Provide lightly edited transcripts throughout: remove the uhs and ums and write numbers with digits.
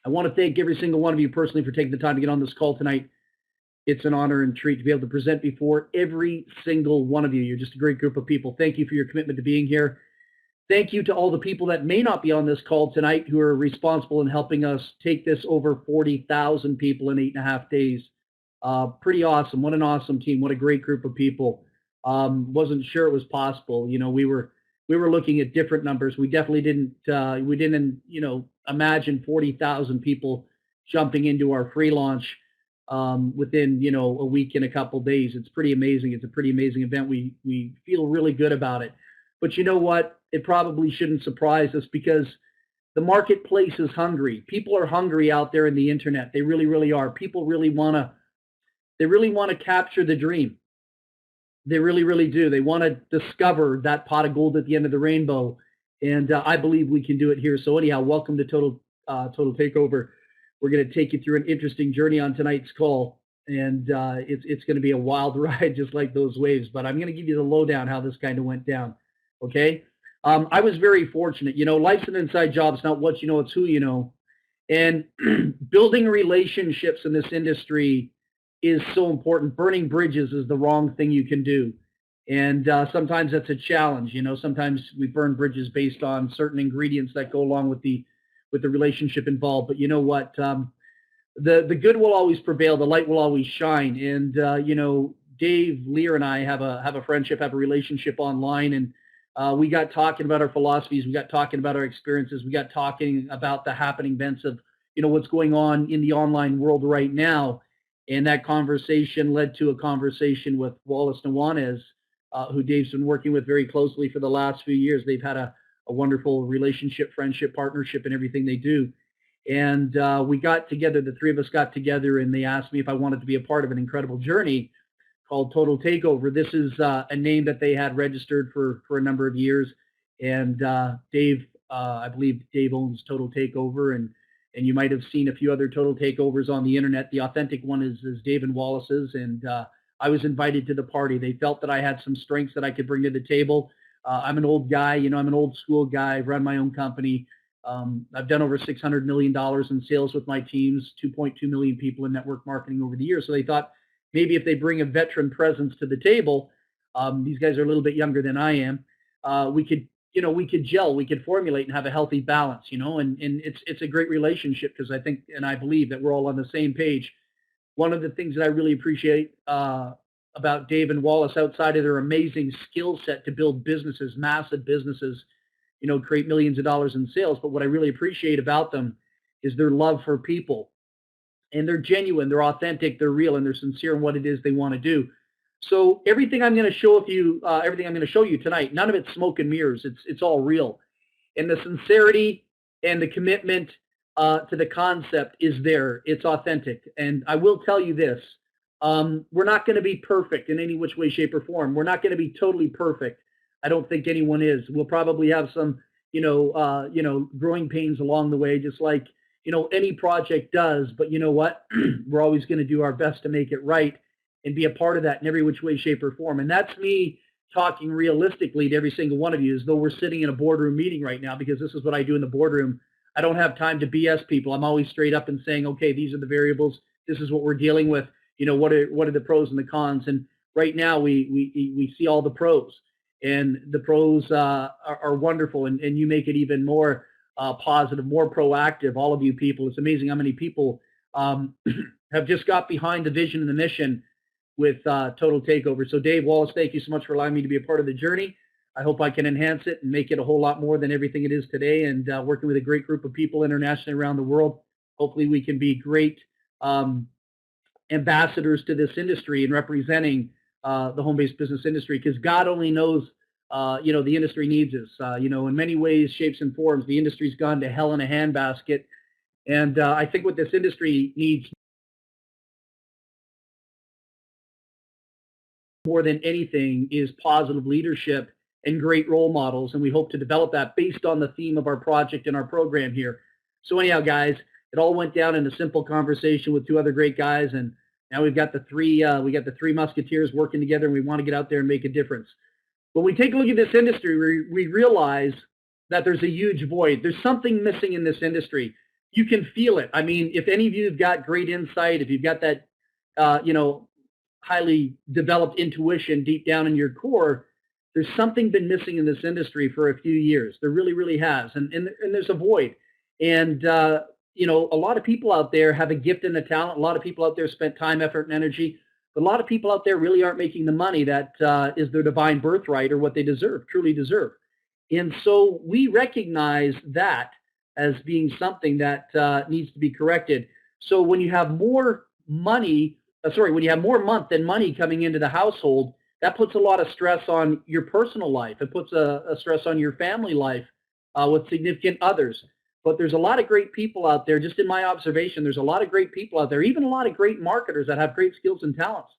I want to thank every single one of you personally for taking the time to get on this call tonight. It's an honor and treat to be able to present before every single one of you. You're just a great group of people. Thank you for your commitment to being here. Thank you to all the people that may not be on this call tonight who are responsible in helping us take this over 40,000 people in 8.5 days. Pretty awesome. What an awesome team. What a great group of people. Wasn't sure it was possible. We were looking at different numbers. We definitely didn't imagine 40,000 people jumping into our free launch within a week and a couple days. It's pretty amazing. It's a pretty amazing event. We feel really good about it. But you know what? It probably shouldn't surprise us because the marketplace is hungry. People are hungry out there in the internet. They really, really are. People really want to capture the dream. They really, really do. They want to discover that pot of gold at the end of the rainbow. And I believe we can do it here. So anyhow, welcome to Total Takeover. We're going to take you through an interesting journey on tonight's call. And it's going to be a wild ride, just like those waves. But I'm going to give you the lowdown how this kind of went down. Okay? I was very fortunate. Life's an inside job. It's not what you know, it's who you know. And building relationships in this industry is so important. Burning bridges is the wrong thing you can do. And sometimes that's a challenge. Sometimes we burn bridges based on certain ingredients that go along with the relationship involved. But you know what? The good will always prevail. The light will always shine. And Dave Lear and I have a friendship, have a relationship online, and we got talking about our philosophies. We got talking about our experiences. We got talking about the happening events of what's going on in the online world right now. And that conversation led to a conversation with Wallace Nuanez, who Dave's been working with very closely for the last few years. They've had a wonderful relationship, friendship, partnership, and everything they do. And we got together, the three of us got together, and they asked me if I wanted to be a part of an incredible journey called Total Takeover. This is a name that they had registered for a number of years. And Dave, I believe Dave owns Total Takeover, and you might have seen a few other Total Takeovers on the internet. The authentic one is Dave and Wallace's, and I was invited to the party. They felt that I had some strengths that I could bring to the table. I'm an old guy, I'm an old school guy. I've run my own company. I've done over $600 million in sales with my teams, 2.2 million people in network marketing over the years. So they thought maybe if they bring a veteran presence to the table, these guys are a little bit younger than I am, we could gel, we could formulate and have a healthy balance, and it's a great relationship because I think, and I believe that we're all on the same page. One of the things that I really appreciate about Dave and Wallace, outside of their amazing skill set to build businesses, massive businesses, create millions of dollars in sales, but what I really appreciate about them is their love for people. And they're genuine, they're authentic, they're real, and they're sincere in what it is they want to do. So everything I'm going to show you tonight, none of it's smoke and mirrors. It's all real, and the sincerity and the commitment to the concept is there. It's authentic, and I will tell you this: we're not going to be perfect in any which way, shape, or form. We're not going to be totally perfect. I don't think anyone is. We'll probably have some, growing pains along the way, just like any project does. But you know what? We're always going to do our best to make it right and be a part of that in every which way, shape, or form. And that's me talking realistically to every single one of you, as though we're sitting in a boardroom meeting right now, because this is what I do in the boardroom. I don't have time to BS people. I'm always straight up and saying, okay, these are the variables. This is what we're dealing with. What are the pros and the cons? And right now we see all the pros, and the pros are wonderful, and you make it even more positive, more proactive. All of you people, it's amazing how many people have just got behind the vision and the mission with Total Takeover. So Dave, Wallace, thank you so much for allowing me to be a part of the journey. I hope I can enhance it and make it a whole lot more than everything it is today, and working with a great group of people internationally around the world. Hopefully we can be great ambassadors to this industry and representing the home-based business industry, because God only knows, the industry needs us. In many ways, shapes, and forms, the industry's gone to hell in a handbasket. And I think what this industry needs more than anything is positive leadership and great role models. And we hope to develop that based on the theme of our project and our program here. So anyhow, guys, it all went down in a simple conversation with two other great guys. And now we've got the three musketeers working together, and we want to get out there and make a difference. When we take a look at this industry, we realize that there's a huge void. There's something missing in this industry. you can feel it. I mean, if any of you have got great insight, if you've got that, you know, highly developed intuition deep down in your core, there's something been missing in this industry for a few years. There really, really has, and there's a void. And you know, a lot of people out there have a gift and a talent. A lot of people out there spent time, effort, and energy. But a lot of people out there really aren't making the money that is their divine birthright or what they deserve, truly deserve. And so we recognize that as being something that needs to be corrected. So when you have more money, when you have more month than money coming into the household, that puts a lot of stress on your personal life. It puts a stress on your family life with significant others. But there's a lot of great people out there. Just in my observation, there's a lot of great people out there, even a lot of great marketers that have great skills and talents.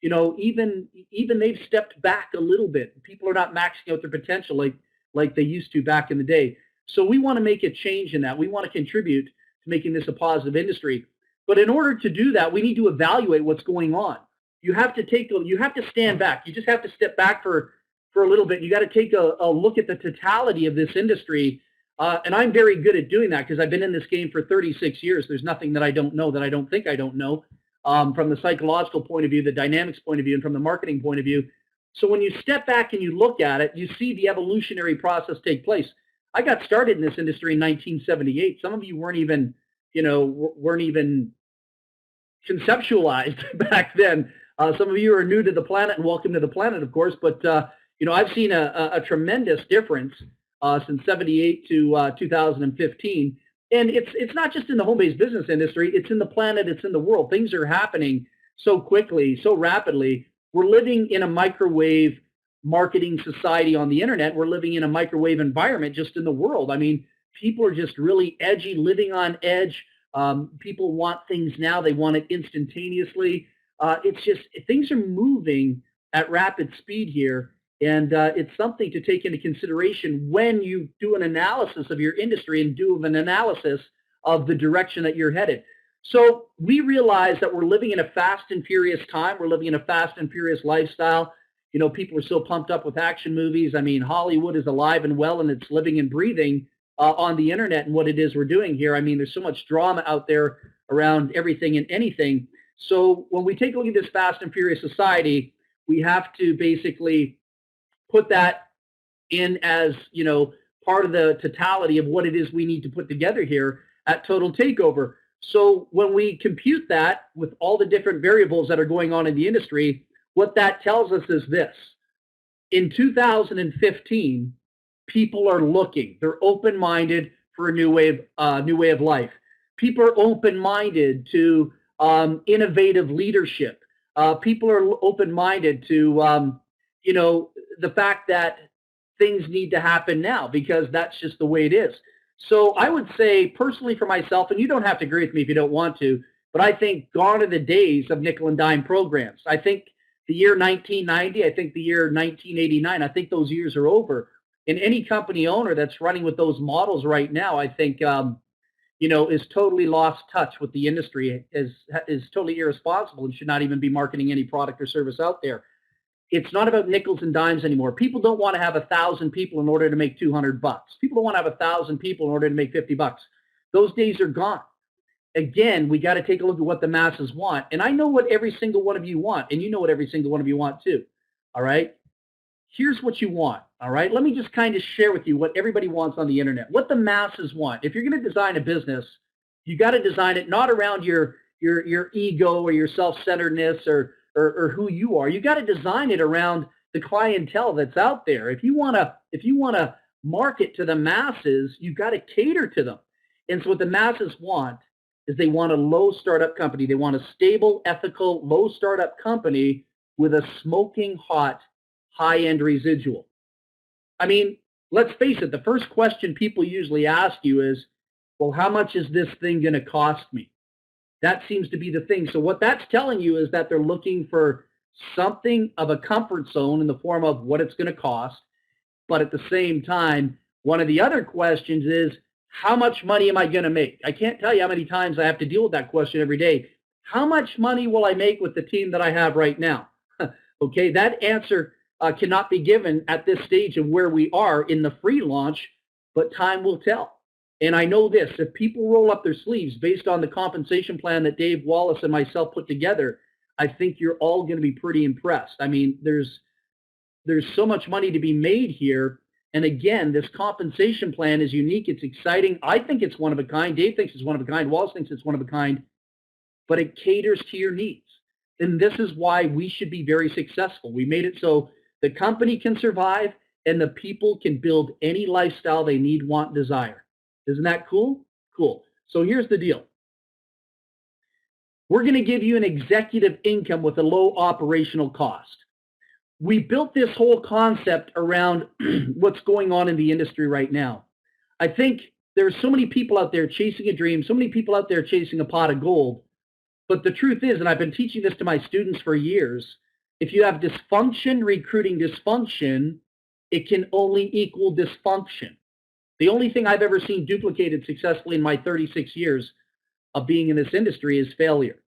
You know, even they've stepped back a little bit. People are not maxing out their potential like they used to back in the day. So we want to make a change in that. We want to contribute to making this a positive industry. But in order to do that, we need to evaluate what's going on. You have to stand back. You just have to step back for a little bit. You got to take a look at the totality of this industry. And I'm very good at doing that because I've been in this game for 36 years. There's nothing that I don't know that I don't think I don't know from the psychological point of view, the dynamics point of view, and from the marketing point of view. So when you step back and you look at it, you see the evolutionary process take place. I got started in this industry in 1978. Some of you weren't even conceptualized back then. Some of you are new to the planet, and welcome to the planet, of course. But you know, I've seen a tremendous difference since '78 to 2015, and it's not just in the home-based business industry. It's in the planet. It's in the world. Things are happening so quickly, so rapidly. We're living in a microwave marketing society on the internet. We're living in a microwave environment just in the world. I mean, people are just really edgy, living on edge. People want things now. They want it instantaneously. It's just things are moving at rapid speed here, and it's something to take into consideration when you do an analysis of your industry and do an analysis of the direction that you're headed. So we realize that we're living in a fast and furious time. We're living in a fast and furious lifestyle. You know, people are so pumped up with action movies. I mean, Hollywood is alive and well, and it's living and breathing on the internet and what it is we're doing here. I mean, there's so much drama out there around everything and anything. So when we take a look at this fast and furious society, we have to basically put that in as, you know, part of the totality of what it is we need to put together here at Total Takeover. So when we compute that with all the different variables that are going on in the industry, what that tells us is this. In 2015, people are looking. They're open-minded for a new way of life. People are open-minded to innovative leadership. People are open-minded to, you know, the fact that things need to happen now because that's just the way it is. So I would say personally for myself, and you don't have to agree with me if you don't want to, but I think gone are the days of nickel and dime programs. I think the year 1990, I think the year 1989, I think those years are over. And any company owner that's running with those models right now, I think, you know, is totally lost touch with the industry, is totally irresponsible and should not even be marketing any product or service out there. It's not about nickels and dimes anymore. People don't want to have 1,000 people in order to make $200. People don't want to have 1,000 people in order to make $50. Those days are gone. Again, we got to take a look at what the masses want. And I know what every single one of you want, and you know what every single one of you want too. All right? Here's what you want. All right? Let me just kind of share with you what everybody wants on the internet, what the masses want. If you're going to design a business, you got to design it not around your ego or your self-centeredness or who you are. You got to design it around the clientele that's out there. If you want to market to the masses, you got to cater to them. And so what the masses want is they want a low startup company. They want a stable, ethical, low startup company with a smoking hot, high-end residual. I mean, let's face it, the first question people usually ask you is, well, how much is this thing going to cost me? That seems to be the thing. So what that's telling you is that they're looking for something of a comfort zone in the form of what it's going to cost. But at the same time, one of the other questions is, how much money am I going to make? I can't tell you how many times I have to deal with that question every day. How much money will I make with the team that I have right now? Okay, that answer cannot be given at this stage of where we are in the free launch, but time will tell. And I know this, if people roll up their sleeves based on the compensation plan that Dave Wallace and myself put together, I think you're all going to be pretty impressed. I mean, there's so much money to be made here. And again, this compensation plan is unique. It's exciting. I think it's one of a kind. Dave thinks it's one of a kind. Wallace thinks it's one of a kind, but it caters to your needs. And this is why we should be very successful. We made it so the company can survive and the people can build any lifestyle they need, want, desire. Isn't that cool? Cool. So here's the deal. We're going to give you an executive income with a low operational cost. We built this whole concept around what's going on in the industry right now. I think there's so many people out there chasing a dream, so many people out there chasing a pot of gold. But the truth is, and I've been teaching this to my students for years, if you have dysfunction recruiting dysfunction, it can only equal dysfunction. The only thing I've ever seen duplicated successfully in my 36 years of being in this industry is failure.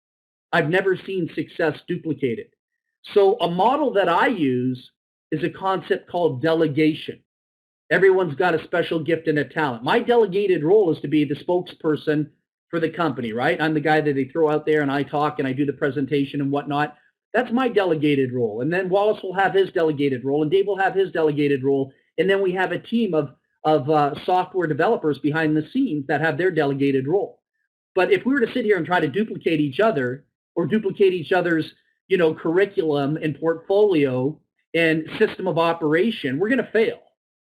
I've never seen success duplicated. So a model that I use is a concept called delegation. Everyone's got a special gift and a talent. My delegated role is to be the spokesperson for the company, right? I'm the guy that they throw out there and I talk and I do the presentation and whatnot. That's my delegated role. And then Wallace will have his delegated role and Dave will have his delegated role. And then we have a team of software developers behind the scenes that have their delegated role. But if we were to sit here and try to duplicate each other or duplicate each other's, curriculum and portfolio and system of operation, we're going to fail.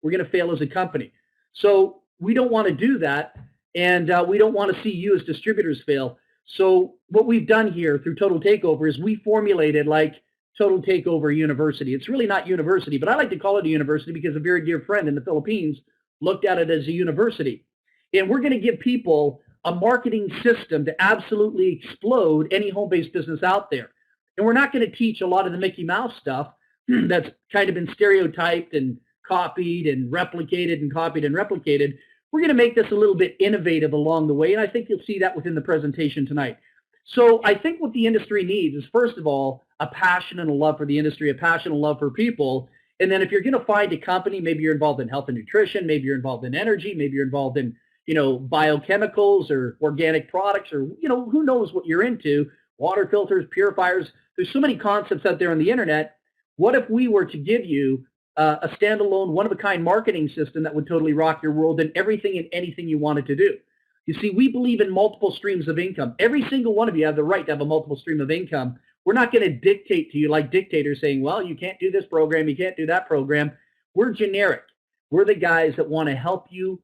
We're going to fail as a company. So we don't want to do that. And we don't want to see you as distributors fail. So what we've done here through Total Takeover is we formulated like Total Takeover University. It's really not university, but I like to call it a university because a very dear friend in the Philippines looked at it as a university. And we're going to give people a marketing system to absolutely explode any home-based business out there. And we're not going to teach a lot of the Mickey Mouse stuff that's kind of been stereotyped and copied and replicated and copied and replicated. We're going to make this a little bit innovative along the way, and I think you'll see that within the presentation tonight. So I think what the industry needs is, first of all, a passion and a love for the industry, a passion and love for people. And then if you're going to find a company, maybe you're involved in health and nutrition, maybe you're involved in energy, maybe you're involved in, biochemicals or organic products or, who knows what you're into, water filters, purifiers. There's so many concepts out there on the internet. What if we were to give you a standalone, one-of-a-kind marketing system that would totally rock your world and everything and anything you wanted to do? You see, we believe in multiple streams of income. Every single one of you have the right to have a multiple stream of income. We're not going to dictate to you like dictators saying, well, you can't do this program, you can't do that program. We're generic. We're the guys that want to help you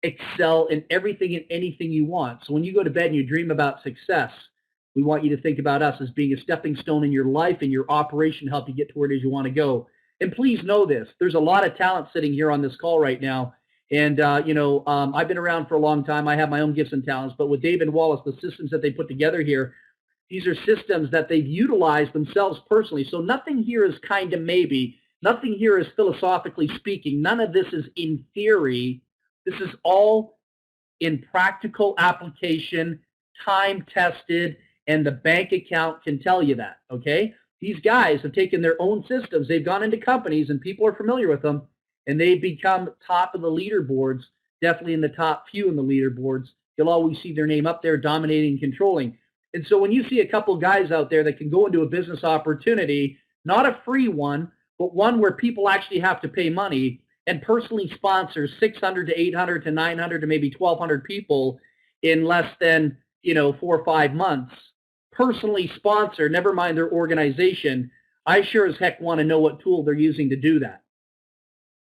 excel in everything and anything you want. So when you go to bed and you dream about success, we want you to think about us as being a stepping stone in your life and your operation to help you get to where it is you want to go. And please know this, there's a lot of talent sitting here on this call right now. And, I've been around for a long time. I have my own gifts and talents. But with Dave and Wallace, the systems that they put together here, these are systems that they've utilized themselves personally. So nothing here is kind of maybe. Nothing here is philosophically speaking. None of this is in theory. This is all in practical application, time-tested, and the bank account can tell you that, okay? These guys have taken their own systems. They've gone into companies, and people are familiar with them, and they've become top of the leaderboards, definitely in the top few in the leaderboards. You'll always see their name up there, dominating, controlling. And so when you see a couple guys out there that can go into a business opportunity, not a free one, but one where people actually have to pay money and personally sponsor 600 to 800 to 900 to maybe 1,200 people in less than 4 or 5 months, personally sponsor, never mind their organization, I sure as heck want to know what tool they're using to do that.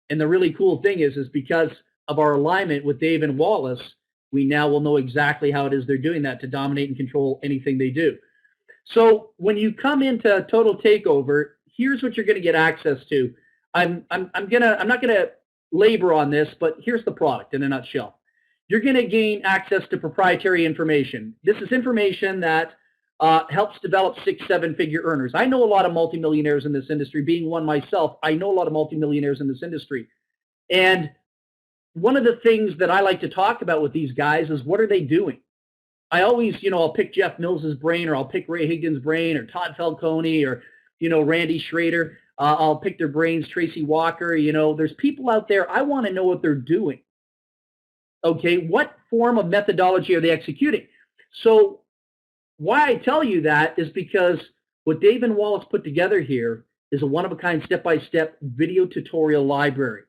And the really cool thing is because of our alignment with Dave and Wallace, we now will know exactly how it is they're doing that to dominate and control anything they do. So when you come into Total Takeover, here's what you're going to get access to. I'm not gonna labor on this, but here's the product in a nutshell. You're going to gain access to proprietary information. This is information that helps develop 6, 7-figure earners. I know a lot of multimillionaires in this industry. Being one myself, I know a lot of multimillionaires in this industry. And one of the things that I like to talk about with these guys is what are they doing? I always, I'll pick Jeff Mills's brain, or I'll pick Ray Higgins' brain, or Todd Falcone, or, Randy Schrader. I'll pick their brains, Tracy Walker. There's people out there, I want to know what they're doing. Okay, what form of methodology are they executing? So why I tell you that is because what Dave and Wallace put together here is a one-of-a-kind step-by-step video tutorial library.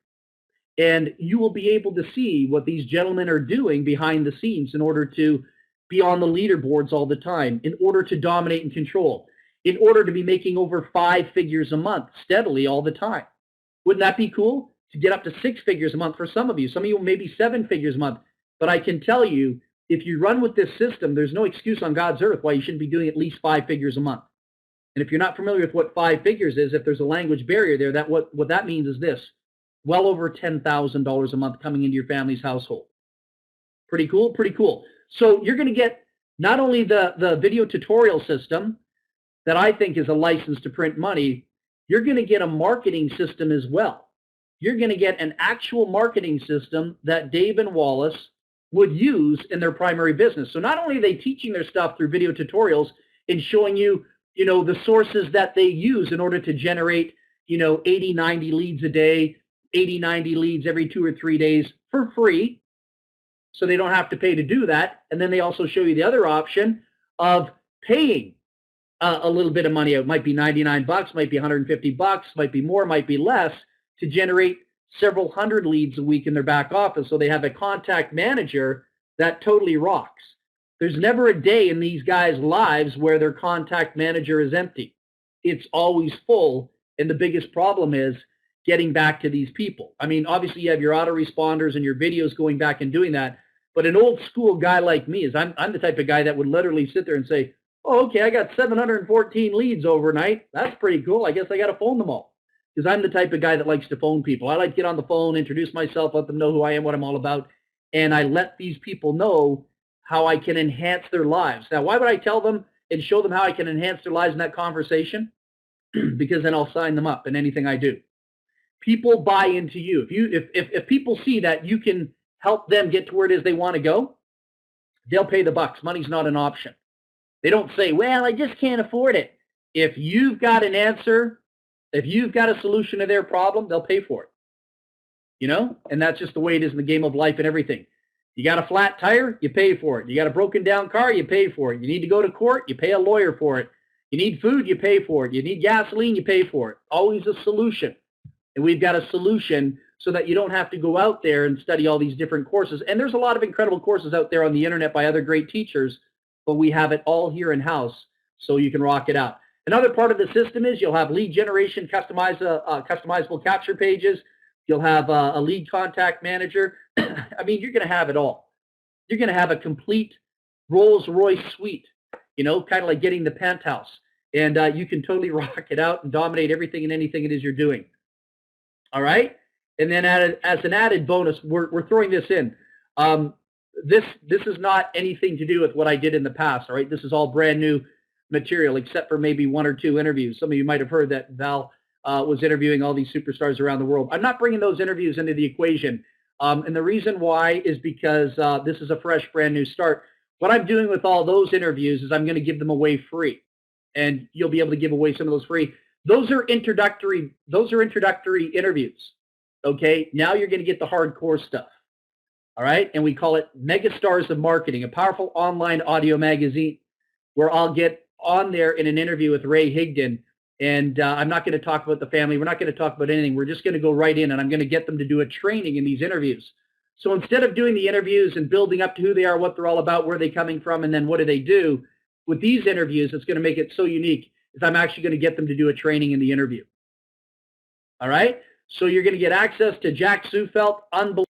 And you will be able to see what these gentlemen are doing behind the scenes in order to be on the leaderboards all the time, in order to dominate and control, in order to be making over 5 figures a month steadily all the time. Wouldn't that be cool? To get up to 6 figures a month for some of you maybe 7 figures a month. But I can tell you, if you run with this system, there's no excuse on God's earth why you shouldn't be doing at least 5 figures a month. And if you're not familiar with what 5 figures is, if there's a language barrier there, that what that means is this: well over $10,000 a month coming into your family's household. Pretty cool? Pretty cool. So you're going to get not only the video tutorial system that I think is a license to print money, you're going to get a marketing system as well. You're going to get an actual marketing system that Dave and Wallace would use in their primary business. So not only are they teaching their stuff through video tutorials and showing you, the sources that they use in order to generate, 80, 90 leads a day, 80, 90 leads every 2 or 3 days for free. So they don't have to pay to do that. And then they also show you the other option of paying a little bit of money. It might be 99 bucks, might be 150 bucks, might be more, might be less, to generate several hundred leads a week in their back office. So they have a contact manager that totally rocks. There's never a day in these guys' lives where their contact manager is empty. It's always full. And the biggest problem is getting back to these people. I mean, obviously you have your autoresponders and your videos going back and doing that. But an old school guy like me, I'm the type of guy that would literally sit there and say, oh, okay, I got 714 leads overnight. That's pretty cool. I guess I got to phone them all. Because I'm the type of guy that likes to phone people. I like to get on the phone, introduce myself, let them know who I am, what I'm all about. And I let these people know how I can enhance their lives. Now, why would I tell them and show them how I can enhance their lives in that conversation? Because then I'll sign them up in anything I do. People buy into you. If people see that you can help them get to where it is they want to go, they'll pay the bucks. Money's not an option. They don't say, well, I just can't afford it. If you've got an answer, if you've got a solution to their problem, they'll pay for it. And that's just the way it is in the game of life and everything. You got a flat tire, you pay for it. You got a broken down car, you pay for it. You need to go to court, you pay a lawyer for it. You need food, you pay for it. You need gasoline, you pay for it. Always a solution. And we've got a solution so that you don't have to go out there and study all these different courses. And there's a lot of incredible courses out there on the internet by other great teachers, but we have it all here in-house so you can rock it out. Another part of the system is you'll have lead generation, customizable capture pages. You'll have a lead contact manager. I mean, you're going to have it all. You're going to have a complete Rolls-Royce suite, kind of like getting the penthouse. And you can totally rock it out and dominate everything and anything it is you're doing. All right? And then as an added bonus, we're throwing this in. This is not anything to do with what I did in the past, all right? This is all brand new material, except for maybe 1 or 2 interviews. Some of you might have heard that Val was interviewing all these superstars around the world. I'm not bringing those interviews into the equation. And the reason why is because this is a fresh, brand new start. What I'm doing with all those interviews is I'm going to give them away free. And you'll be able to give away some of those free. Those are introductory interviews. Okay? Now you're going to get the hardcore stuff. All right? And we call it Megastars of Marketing, a powerful online audio magazine where I'll get on there in an interview with Ray Higdon. And I'm not going to talk about the family. We're not going to talk about anything. We're just going to go right in, and I'm going to get them to do a training in these interviews. So instead of doing the interviews and building up to who they are, what they're all about, where they're coming from, and then what do they do, with these interviews, it's going to make it so unique is I'm actually going to get them to do a training in the interview. All right? So you're going to get access to Jack Sufelt, unbelievable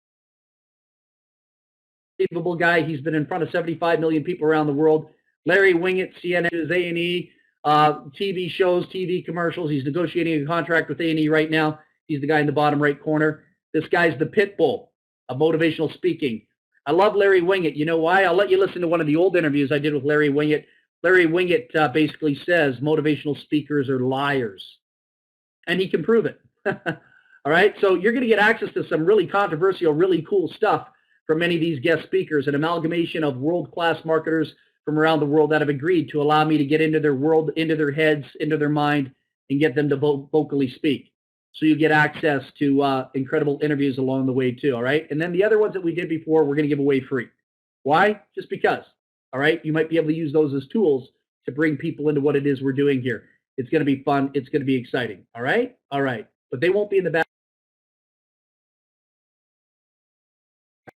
guy. He's been in front of 75 million people around the world. Larry Wingett, CNN, A&E, TV shows, TV commercials. He's negotiating a contract with A&E right now. He's the guy in the bottom right corner. This guy's the pit bull of motivational speaking. I love Larry Wingett. You know why? I'll let you listen to one of the old interviews I did with Larry Wingett. Larry Wingett basically says motivational speakers are liars. And he can prove it. All right? So you're going to get access to some really controversial, really cool stuff from many of these guest speakers, an amalgamation of world-class marketers from around the world that have agreed to allow me to get into their world, into their heads, into their mind, and get them to vocally speak. So you get access to incredible interviews along the way too, all right? And then the other ones that we did before, we're going to give away free. Why? Just because, all right? You might be able to use those as tools to bring people into what it is we're doing here. It's going to be fun. It's going to be exciting, all right? All right. But they won't be in the back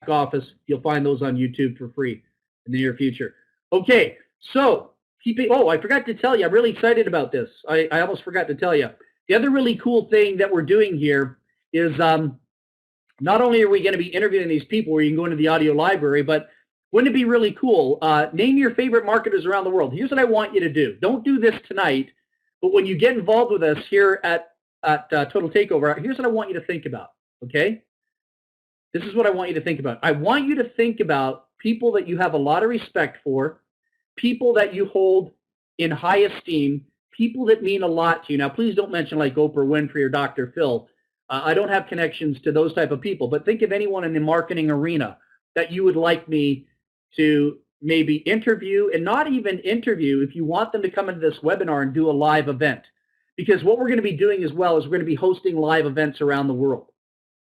office. You'll find those on YouTube for free in the near future. Okay, so I forgot to tell you, I'm really excited about this. I almost forgot to tell you. The other really cool thing that we're doing here is not only are we going to be interviewing these people where you can go into the audio library, but wouldn't it be really cool? Name your favorite marketers around the world. Here's what I want you to do. Don't do this tonight, but when you get involved with us here at Total Takeover, here's what I want you to think about, okay? This is what I want you to think about. I want you to think about people that you have a lot of respect for, people that you hold in high esteem, people that mean a lot to you. Now, please don't mention like Oprah Winfrey or Dr. Phil. I don't have connections to those type of people, but think of anyone in the marketing arena that you would like me to maybe interview, and not even interview if you want them to come into this webinar and do a live event. Because what we're going to be doing as well is we're going to be hosting live events around the world.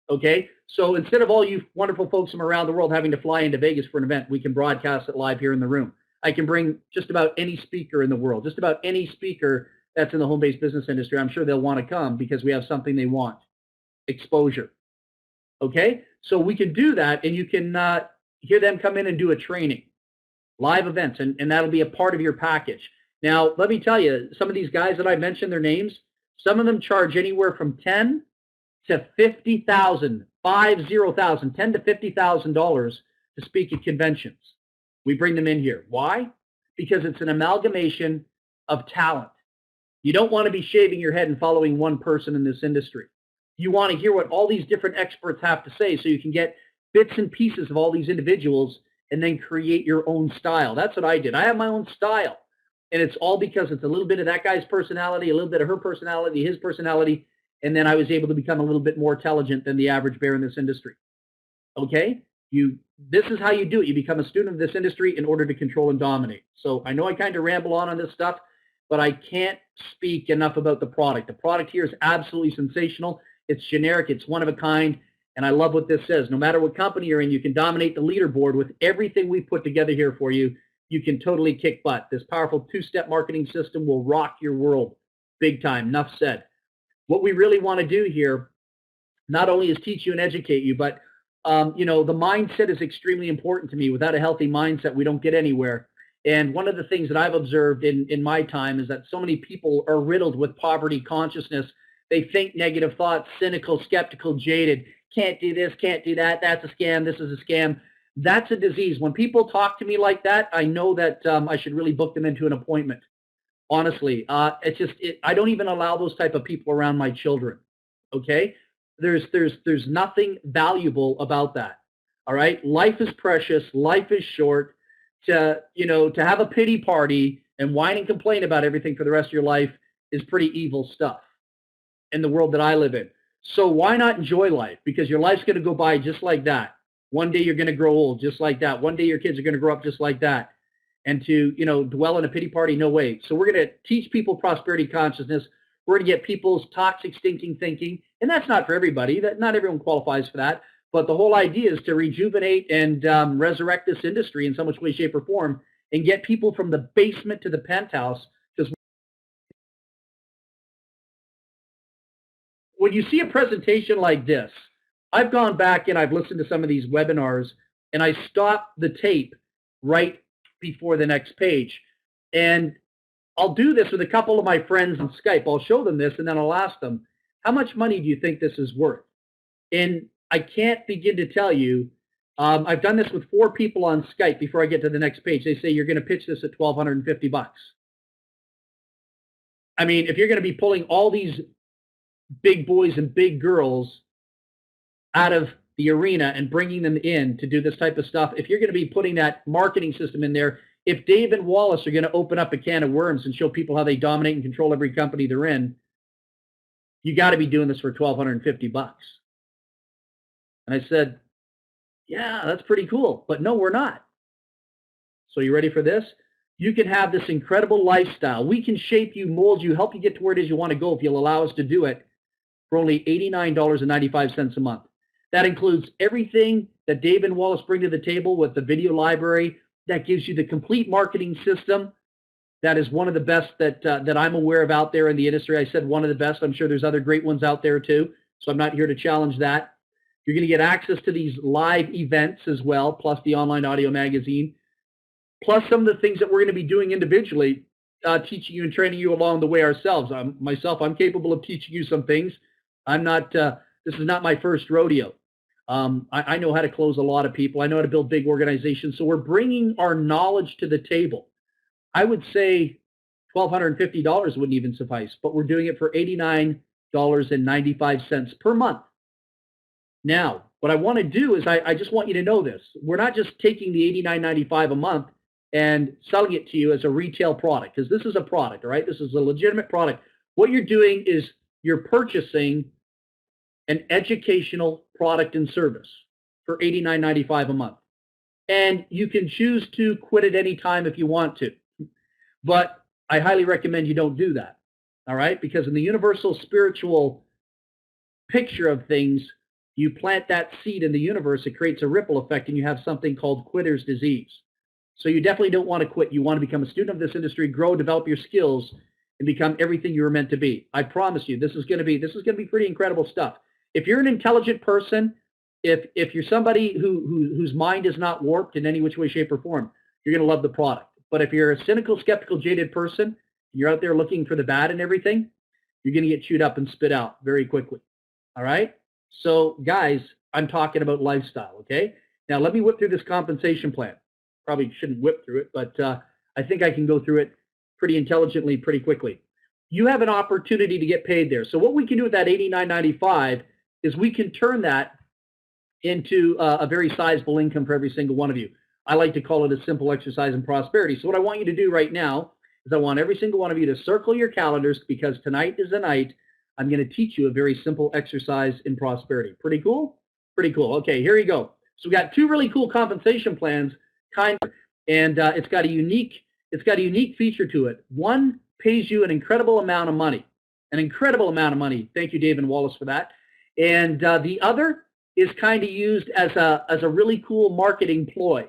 Okay? So instead of all you wonderful folks from around the world having to fly into Vegas for an event, we can broadcast it live here in the room. I can bring just about any speaker in the world, just about any speaker that's in the home-based business industry. I'm sure they'll want to come because we have something they want. Exposure. Okay? So we can do that, and you can hear them come in and do a training. Live events, and that'll be a part of your package. Now, let me tell you, some of these guys that I mentioned their names, some of them charge anywhere from $10,000 to $50,000, $10,000 to $50,000 to speak at conventions. We bring them in here. Why? Because it's an amalgamation of talent. You don't want to be shaving your head and following one person in this industry. You want to hear what all these different experts have to say so you can get bits and pieces of all these individuals and then create your own style. That's what I did. I have my own style. And it's all because it's a little bit of that guy's personality, a little bit of her personality, his personality, and then I was able to become a little bit more intelligent than the average bear in this industry. Okay? This is how you do it. You become a student of this industry in order to control and dominate. So I know I kind of ramble on this stuff, but I can't speak enough about the product. The product here is absolutely sensational. It's generic. It's one of a kind. And I love what this says. No matter what company you're in, you can dominate the leaderboard with everything we put together here for you. You can totally kick butt. This powerful two-step marketing system will rock your world big time. Enough said. What we really want to do here not only is teach you and educate you, but the mindset is extremely important to me. Without a healthy mindset, we don't get anywhere. And one of the things that I've observed in my time is that so many people are riddled with poverty consciousness. They think negative thoughts, cynical, skeptical, jaded. Can't do this, can't do that. That's a scam. This is a scam. That's a disease. When people talk to me like that, I know that I should really book them into an appointment. Honestly, I don't even allow those type of people around my children. Okay? There's nothing valuable about that. All right? Life is precious. Life is short. To have a pity party and whine and complain about everything for the rest of your life is pretty evil stuff in the world that I live in. So why not enjoy life? Because your life's going to go by just like that. One day you're going to grow old just like that. One day your kids are going to grow up just like that. And to, dwell in a pity party, no way. So we're going to teach people prosperity consciousness. We're going to get people's toxic, stinking thinking. And that's not for everybody. Not everyone qualifies for that. But the whole idea is to rejuvenate and resurrect this industry in some which way, shape, or form and get people from the basement to the penthouse. Because when you see a presentation like this, I've gone back and I've listened to some of these webinars and I stop the tape right before the next page. And I'll do this with a couple of my friends on Skype. I'll show them this and then I'll ask them, how much money do you think this is worth? And I can't begin to tell you. I've done this with 4 people on Skype before I get to the next page. They say, you're going to pitch this at $1,250. I mean, if you're going to be pulling all these big boys and big girls out of the arena and bringing them in to do this type of stuff, if you're going to be putting that marketing system in there, if Dave and Wallace are going to open up a can of worms and show people how they dominate and control every company they're in, you got to be doing this for $1,250. And I said, yeah, that's pretty cool. But no, we're not. So you ready for this? You can have this incredible lifestyle. We can shape you, mold you, help you get to where it is you want to go if you'll allow us to do it for only $89.95 a month. That includes everything that Dave and Wallace bring to the table with the video library. That gives you the complete marketing system. That is one of the best that I'm aware of out there in the industry. I said one of the best. I'm sure there's other great ones out there too, so I'm not here to challenge that. You're going to get access to these live events as well, plus the online audio magazine, plus some of the things that we're going to be doing individually, teaching you and training you along the way ourselves. I'm capable of teaching you some things. I'm not. This is not my first rodeo. I know how to close a lot of people. I know how to build big organizations. So we're bringing our knowledge to the table. I would say $1,250 wouldn't even suffice, but we're doing it for $89.95 per month. Now, what I want to do is I just want you to know this. We're not just taking the $89.95 a month and selling it to you as a retail product, because this is a product, all right? This is a legitimate product. What you're doing is you're purchasing an educational product and service for $89.95 a month. And you can choose to quit at any time if you want to. But I highly recommend you don't do that, all right? Because in the universal spiritual picture of things, you plant that seed in the universe, it creates a ripple effect, and you have something called quitter's disease. So you definitely don't want to quit. You want to become a student of this industry, grow, develop your skills, and become everything you were meant to be. I promise you, this is going to be pretty incredible stuff. If you're an intelligent person, if you're somebody whose mind is not warped in any which way, shape, or form, you're going to love the product. But if you're a cynical, skeptical, jaded person, and you're out there looking for the bad and everything, you're going to get chewed up and spit out very quickly. All right? So, guys, I'm talking about lifestyle, okay? Now, let me whip through this compensation plan. Probably shouldn't whip through it, but I think I can go through it pretty intelligently, pretty quickly. You have an opportunity to get paid there. So what we can do with that $89.95 is we can turn that into a very sizable income for every single one of you. I like to call it a simple exercise in prosperity. So what I want you to do right now is I want every single one of you to circle your calendars, because tonight is the night I'm going to teach you a very simple exercise in prosperity. Pretty cool? Pretty cool. Okay, here you go. So we got two really cool compensation plans, and it's got a unique feature to it. One pays you an incredible amount of money, Thank you, Dave and Wallace, for that. And the other is kind of used as a really cool marketing ploy.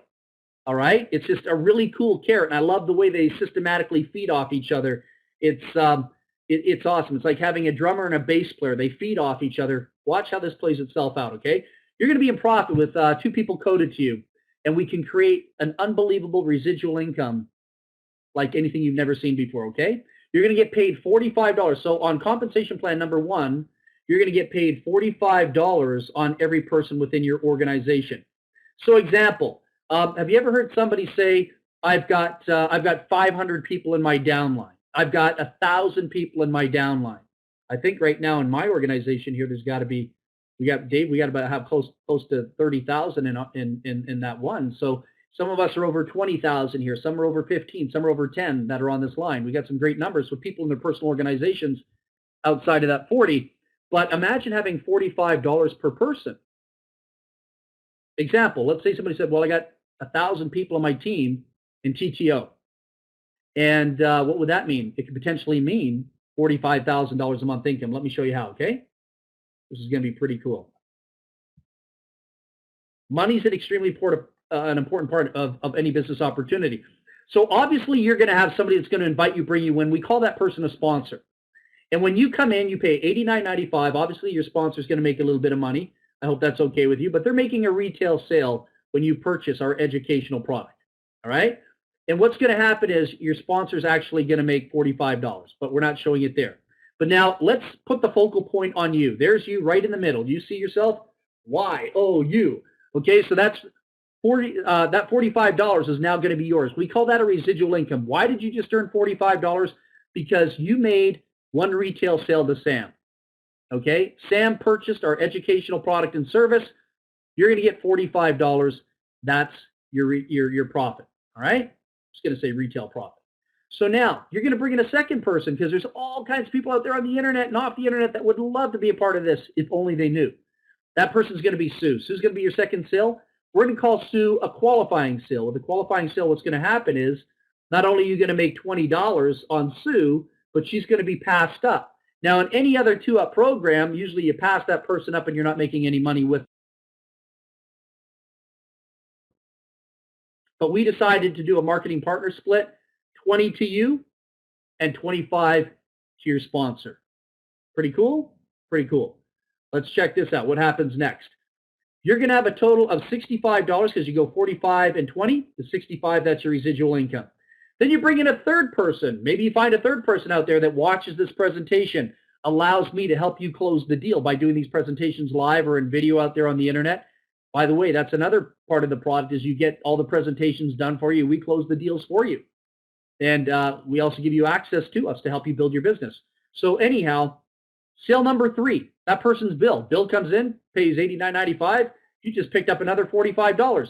All right, it's just a really cool carrot, and I love the way they systematically feed off each other. It's awesome. It's like having a drummer and a bass player. They feed off each other. Watch how this plays itself out. Okay, you're going to be in profit with two people coded to you, and we can create an unbelievable residual income like anything you've never seen before. Okay, you're going to get paid $45. So on compensation plan number one, you're going to get paid $45 on every person within your organization. So example. Have you ever heard somebody say, I've got 500 people in my downline. I've got 1,000 people in my downline. I think right now in my organization here, there's got to be, we got about have close to 30,000 in that one. So some of us are over 20,000 here. Some are over 15. Some are over 10 that are on this line. We got some great numbers with people in their personal organizations outside of that 40. But imagine having $45 per person. Example, let's say somebody said, well, I got 1,000 people on my team in TTO. And what would that mean? It could potentially mean $45,000 a month income. Let me show you how, okay? This is going to be pretty cool. Money's an extremely important part of any business opportunity. So obviously you're going to have somebody that's going to invite you, bring you in. We call that person a sponsor. And when you come in, you pay $89.95. Obviously your sponsor is going to make a little bit of money. I hope that's okay with you, but they're making a retail sale when you purchase our educational product, all right? And what's going to happen is your sponsor's actually going to make $45, but we're not showing it there. But now let's put the focal point on you. There's you right in the middle. Do you see yourself? Y-O-U. Okay, so that's that $45 is now going to be yours. We call that a residual income. Why did you just earn $45? Because you made one retail sale to Sam. Okay, Sam purchased our educational product and service. You're going to get $45. That's your profit. All right, I'm just going to say retail profit. So now you're going to bring in a second person, because there's all kinds of people out there on the internet and off the internet that would love to be a part of this if only they knew. That person's going to be Sue. Sue's going to be your second sale. We're going to call Sue a qualifying sale. With a qualifying sale, what's going to happen is not only are you going to make $20 on Sue, but she's going to be passed up. Now, in any other 2-up program, usually you pass that person up and you're not making any money with. But we decided to do a marketing partner split, 20 to you and 25 to your sponsor. Pretty cool? Pretty cool. Let's check this out. What happens next? You're going to have a total of $65 because you go 45 and 20. The 65, that's your residual income. Then you bring in a third person. Maybe you find a third person out there that watches this presentation, allows me to help you close the deal by doing these presentations live or in video out there on the internet. By the way, that's another part of the product is you get all the presentations done for you. We close the deals for you. And we also give you access to us to help you build your business. So anyhow, sale number 3, that person's Bill. Bill comes in, pays $89.95. You just picked up another $45.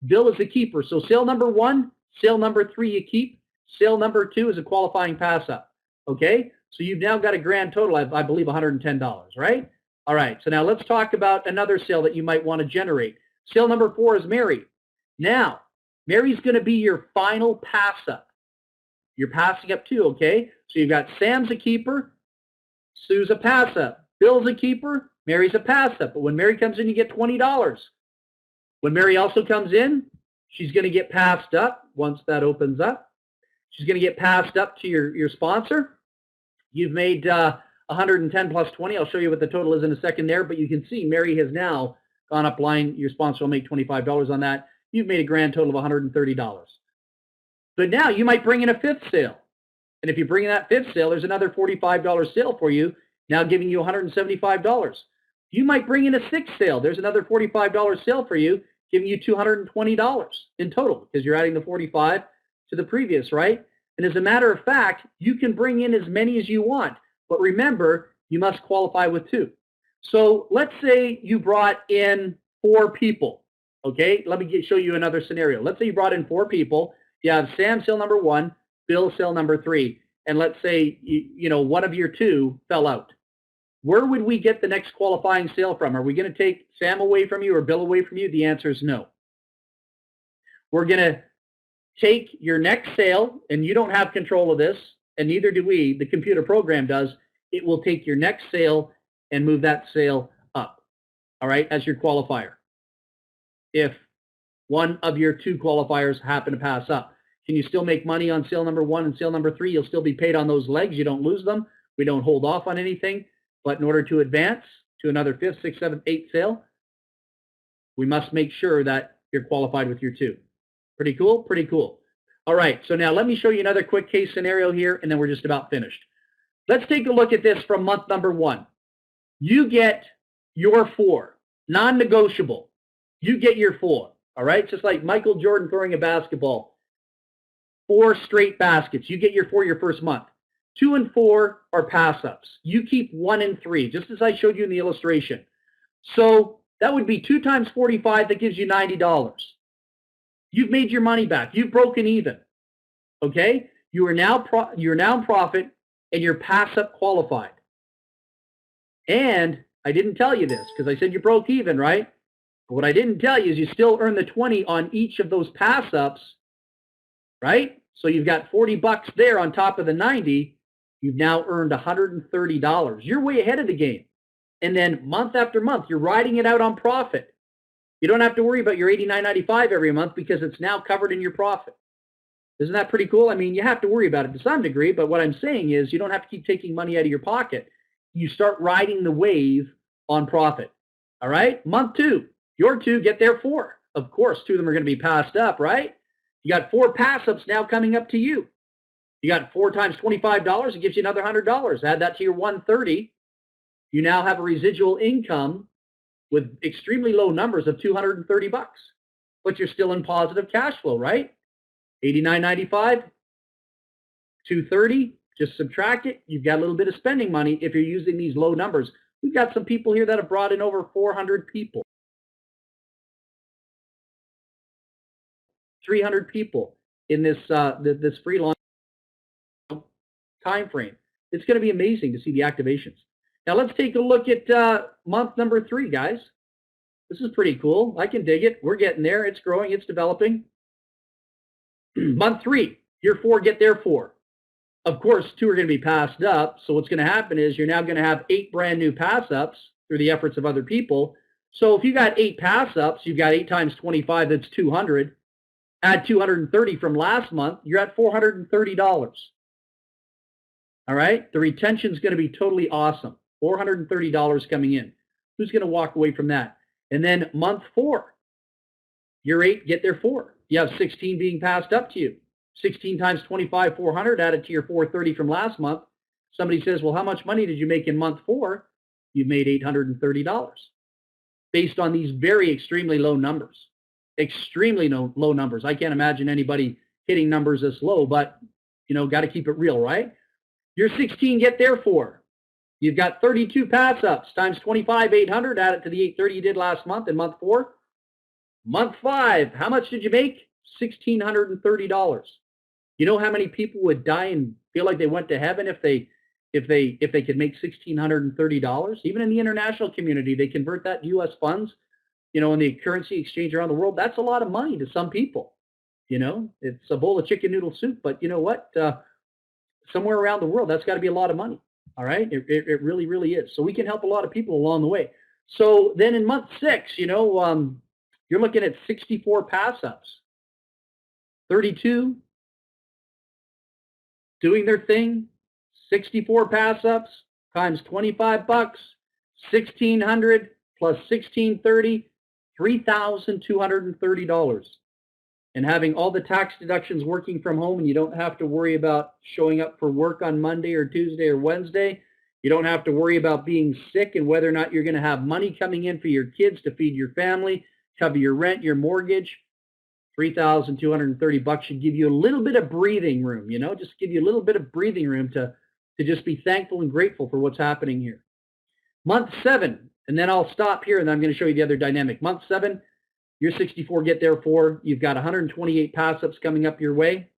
Bill is a keeper. So sale number 1, sale number 3 you keep. Sale number 2 is a qualifying pass-up. Okay? So you've now got a grand total, I believe, $110, right? All right. So now let's talk about another sale that you might want to generate. Sale number 4 is Mary. Now, Mary's going to be your final pass-up. You're passing up 2, okay? So you've got Sam's a keeper, Sue's a pass-up, Bill's a keeper, Mary's a pass-up. But when Mary comes in, you get $20. When Mary also comes in, she's going to get passed up once that opens up. She's going to get passed up to your sponsor. You've made 110 plus 20. I'll show you what the total is in a second there, but you can see Mary has now gone up line. Your sponsor will make $25 on that. You've made a grand total of $130. But now you might bring in a 5th sale. And if you bring in that 5th sale, there's another $45 sale for you, now giving you $175. You might bring in a 6th sale. There's another $45 sale for you, giving you $220 in total because you're adding the 45 to the previous, right? And as a matter of fact, you can bring in as many as you want. But remember, you must qualify with 2. So let's say you brought in 4 people. Okay, let me show you another scenario. Let's say you brought in 4 people. You have Sam sale number 1, Bill sale number 3, and let's say you know one of your 2 fell out. Where would we get the next qualifying sale from? Are we going to take Sam away from you or Bill away from you? The answer is no. We're going to take your next sale, and you don't have control of this, and neither do we. The computer program does. It will take your next sale and move that sale up, all right, as your qualifier. If one of your 2 qualifiers happen to pass up. Can you still make money on sale number 1 and sale number 3? You'll still be paid on those legs. You don't lose them. We don't hold off on anything. But in order to advance to another 5th, 6th, 7th, 8th sale, we must make sure that you're qualified with your 2. Pretty cool? Pretty cool. All right, so now let me show you another quick case scenario here, and then we're just about finished. Let's take a look at this from month number 1. You get your 4, non-negotiable. You get your 4, all right? Just like Michael Jordan throwing a basketball. 4 straight baskets. You get your 4 your first month. 2 and 4 are pass-ups. You keep 1 and 3, just as I showed you in the illustration. So that would be 2 times 45. That gives you $90. You've made your money back. You've broken even. Okay? You're now in profit, and you're pass-up qualified. And I didn't tell you this because I said you broke even, right? But what I didn't tell you is you still earn the 20 on each of those pass-ups, right? So you've got 40 bucks there on top of the 90. You've now earned $130. You're way ahead of the game. And then month after month, you're riding it out on profit. You don't have to worry about your $89.95 every month because it's now covered in your profit. Isn't that pretty cool? I mean, you have to worry about it to some degree, but what I'm saying is you don't have to keep taking money out of your pocket. You start riding the wave on profit. All right? Month 2, your 2 get their 4. Of course, 2 of them are going to be passed up, right? You got 4 pass-ups now coming up to you. You got 4 times $25. It gives you another $100. Add that to your $130. You now have a residual income with extremely low numbers of $230 bucks. But you're still in positive cash flow, right? $89.95, $230. Just subtract it. You've got a little bit of spending money if you're using these low numbers. We've got some people here that have brought in over 400 people. 300 people in this this free launch time frame. It's going to be amazing to see the activations. Now let's take a look at month number 3, guys. This is pretty cool. I can dig it. We're getting there. It's growing. It's developing. Month 3, your 4 get their 4. Of course, 2 are going to be passed up. So what's going to happen is you're now going to have 8 brand new pass ups through the efforts of other people. So if you got 8 pass ups, you've got 8 times 25, that's 200. Add 230 from last month, you're at $430. All right? The retention is going to be totally awesome. $430 coming in. Who's going to walk away from that? And then month 4, your 8 get their 4. You have 16 being passed up to you. 16 times 25, 400, added to your 430 from last month. Somebody says, well, how much money did you make in month 4? You made $830 based on these very extremely low numbers. Extremely low numbers. I can't imagine anybody hitting numbers this low, but, got to keep it real, right? Your 16 get their 4. You've got 32 pass-ups times 25, 800, add it to the 830 you did last month in month 4. Month 5, how much did you make? $1,630. You know how many people would die and feel like they went to heaven if they could make $1,630? Even in the international community, they convert that U.S. funds, in the currency exchange around the world. That's a lot of money to some people. It's a bowl of chicken noodle soup, but you know what? Somewhere around the world, that's got to be a lot of money. All right, it really, really is. So we can help a lot of people along the way. So then in month 6, you're looking at 64 pass-ups, 32 doing their thing, 64 pass-ups times 25 bucks, 1,600 plus 1,630, $3,230. And having all the tax deductions working from home, and you don't have to worry about showing up for work on Monday or Tuesday or Wednesday. You don't have to worry about being sick and whether or not you're going to have money coming in for your kids to feed your family, cover your rent, your mortgage. $3,230 should give you a little bit of breathing room, just give you a little bit of breathing room to just be thankful and grateful for what's happening here. Month 7, and then I'll stop here and I'm going to show you the other dynamic. Month 7, your 64 get there 4. You've got 128 pass-ups coming up your way.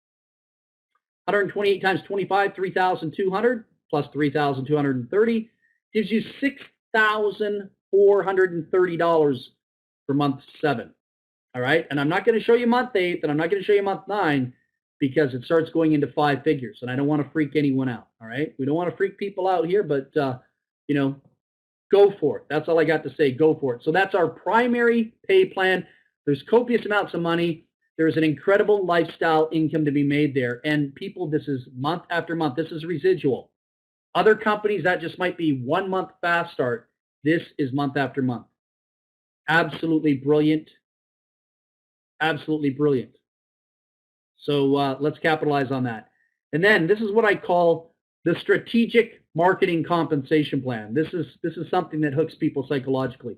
128 times 25, 3,200 plus 3,230 gives you $6,430 for month 7. All right, and I'm not going to show you month 8, and I'm not going to show you month 9 because it starts going into 5 figures, and I don't want to freak anyone out. All right, we don't want to freak people out here, but go for it. That's all I got to say. Go for it. So that's our primary pay plan. There's copious amounts of money. There's an incredible lifestyle income to be made there, and people, this is month after month. This is residual. Other companies, that just might be 1 month fast start. This is month after month. Absolutely brilliant. Absolutely brilliant. So let's capitalize on that. And then this is what I call the strategic marketing compensation plan. This is something that hooks people psychologically.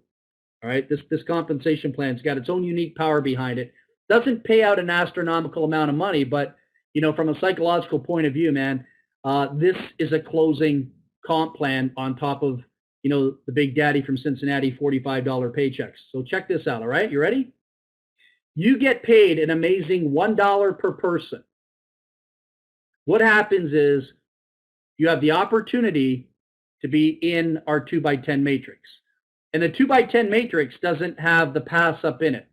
All right, this compensation plan's got its own unique power behind it. Doesn't pay out an astronomical amount of money, but from a psychological point of view, man, this is a closing comp plan on top of the Big Daddy from Cincinnati $45 paychecks. So check this out. All right, you ready? You get paid an amazing $1 per person. What happens is you have the opportunity to be in our 2x10 matrix. And the 2x10 matrix doesn't have the pass up in it.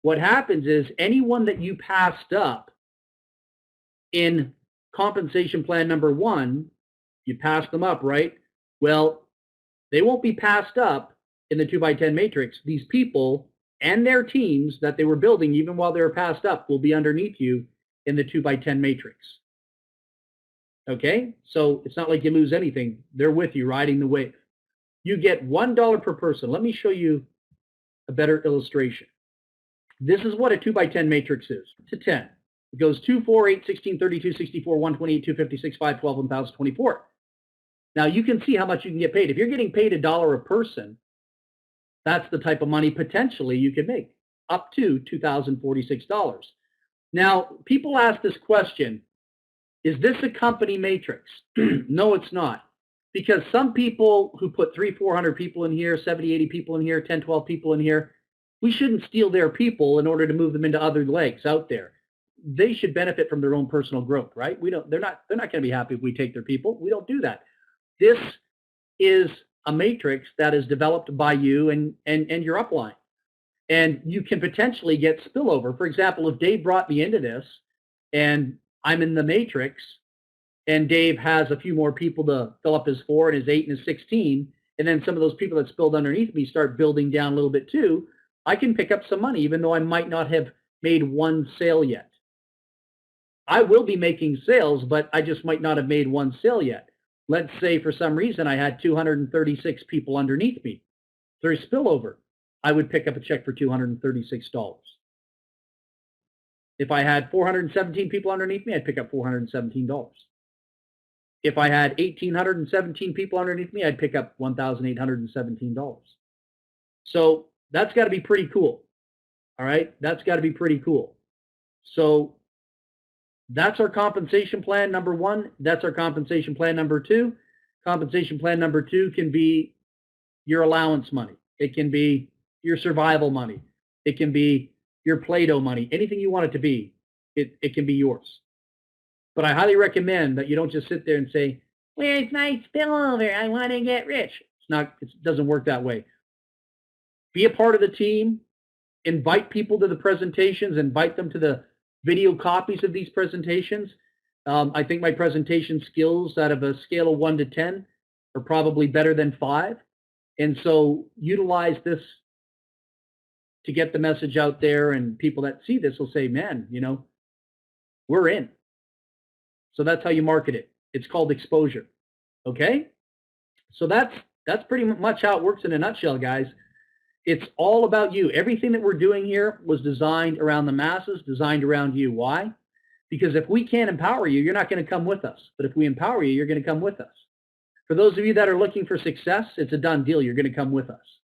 What happens is anyone that you passed up in compensation plan number 1, you passed them up, right? Well, they won't be passed up in the 2x10 matrix. These people and their teams that they were building, even while they were passed up, will be underneath you in the 2x10 matrix. Okay? So it's not like you lose anything. They're with you, riding the wave. You get $1 per person. Let me show you a better illustration. This is what a 2x10 matrix is. To 10. It goes 2, 4, 8, 16, 32, 64, 128, 256, 5, 12, 1,024. Now you can see how much you can get paid. If you're getting paid $1 a person, that's the type of money potentially you could make, up to $2,046. Now, people ask this question, is this a company matrix? No, it's not. Because some people who put 300, 400 people in here, 70, 80 people in here, 10, 12 people in here, we shouldn't steal their people in order to move them into other legs out there. They should benefit from their own personal growth, right? They're not going to be happy if we take their people. We don't do that. This is a matrix that is developed by you and your upline. And you can potentially get spillover. For example, if Dave brought me into this and I'm in the matrix and Dave has a few more people to fill up his 4 and his 8 and his 16, and then some of those people that spilled underneath me start building down a little bit too, I can pick up some money, even though I might not have made one sale yet. I will be making sales, but I just might not have made one sale yet. Let's say for some reason I had 236 people underneath me. There's spillover. I would pick up a check for $236. If I had 417 people underneath me, I'd pick up $417. If I had 1,817 people underneath me, I'd pick up $1,817. So that's got to be pretty cool. All right, that's got to be pretty cool. So that's our compensation plan number 1. That's our compensation plan number 2. Compensation plan number 2 can be your allowance money. It can be your survival money. It can be your Play-Doh money. Anything you want it to be, it can be yours. But I highly recommend that you don't just sit there and say, "Where's my spillover? I want to get rich." It doesn't work that way. Be a part of the team. Invite people to the presentations. Invite them to the video copies of these presentations. I think my presentation skills out of a scale of 1 to 10 are probably better than 5. And so utilize this to get the message out there, and people that see this will say, "Man, we're in." So that's how you market it. It's called exposure. Okay? So that's pretty much how it works in a nutshell, guys. It's all about you. Everything that we're doing here was designed around the masses, designed around you. Why? Because if we can't empower you, you're not going to come with us. But if we empower you, you're going to come with us. For those of you that are looking for success, it's a done deal. You're going to come with us.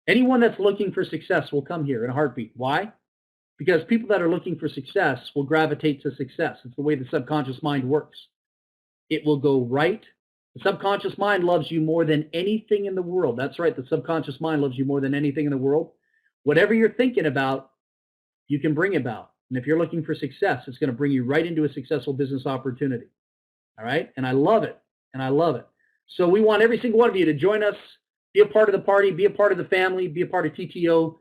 Anyone that's looking for success will come here in a heartbeat. Why? Because people that are looking for success will gravitate to success. It's the way the subconscious mind works. It will go right. The subconscious mind loves you more than anything in the world. That's right. The subconscious mind loves you more than anything in the world. Whatever you're thinking about, you can bring about. And if you're looking for success, it's going to bring you right into a successful business opportunity. All right? And I love it. And I love it. So we want every single one of you to join us, be a part of the party, be a part of the family, be a part of TTO.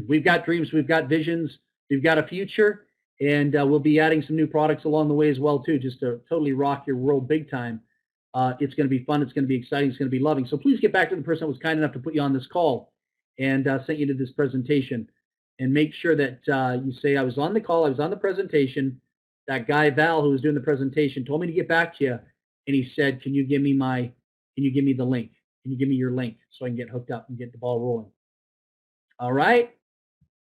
We've got dreams, we've got visions, we've got a future, and we'll be adding some new products along the way as well too, just to totally rock your world big time. It's going to be fun, it's going to be exciting, it's going to be loving. So please get back to the person that was kind enough to put you on this call and sent you to this presentation, and make sure that you say, "I was on the call, I was on the presentation. That guy Val who was doing the presentation told me to get back to you, and he said, can you give me the link? Can you give me your link so I can get hooked up and get the ball rolling?" All right?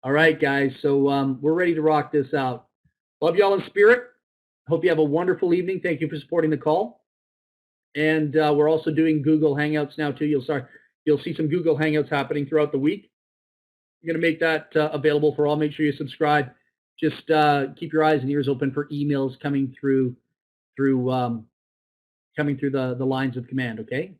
All right, guys. So we're ready to rock this out. Love y'all in spirit. Hope you have a wonderful evening. Thank you for supporting the call. And we're also doing Google Hangouts now, too. You'll see some Google Hangouts happening throughout the week. We're going to make that available for all. Make sure you subscribe. Just keep your eyes and ears open for emails coming through the lines of command, okay?